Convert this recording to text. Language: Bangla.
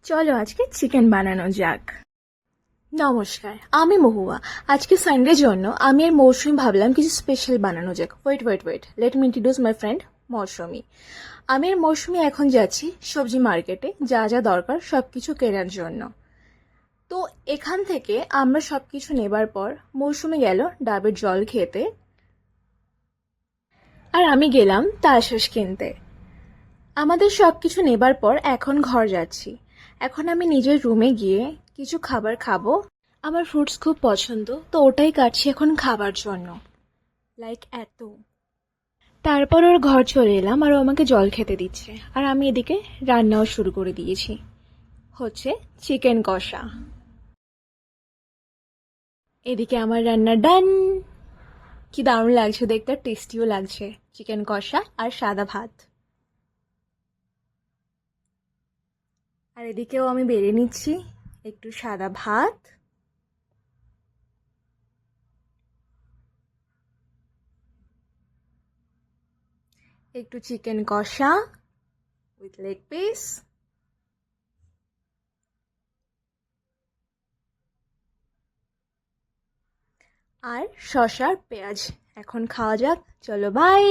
চলো আজকে চিকেন বানানো যাক। নমস্কার, আমি মহুয়া। আজকে সানডের জন্য আমি আর মৌসুমি ভাবলাম কিছু স্পেশাল বানানো যাক। Wait, let me introduce my friend Mousumi. আমি আর মৌসুমি এখন যাচ্ছি সবজি মার্কেটে, যা যা দরকার সব কিছু কেনার জন্য। তো এখান থেকে আমরা সব কিছু নেবার পর মৌসুমি গেল ডাবের জল খেতে, আর আমি গেলাম তালশাঁস কিনতে। আমাদের সব কিছু নেবার পর এখন ঘর যাচ্ছি। এখন আমি নিজের রুমে গিয়ে কিছু খাবার খাবো। আমার ফ্রুটস খুব পছন্দ, তো ওটাই কাটছি এখন খাবার জন্য। লাইক এত। তারপর ওর ঘর চলে এলাম আর ও আমাকে জল খেতে দিচ্ছে, আর আমি এদিকে রান্নাও শুরু করে দিয়েছি। হচ্ছে চিকেন কষা। এদিকে আমার রান্না ডান। কি দারুণ লাগছে দেখতে, টেস্টিও লাগছে। চিকেন কষা আর সাদা ভাত। আর এদিকেও আমি বেড়ে নিচ্ছি একটু সাদা ভাত, একটু চিকেন কষা উইথ লেগ পিস, আর শসা আর পেঁয়াজ। এখন খাওয়া যাক, চলো বাই।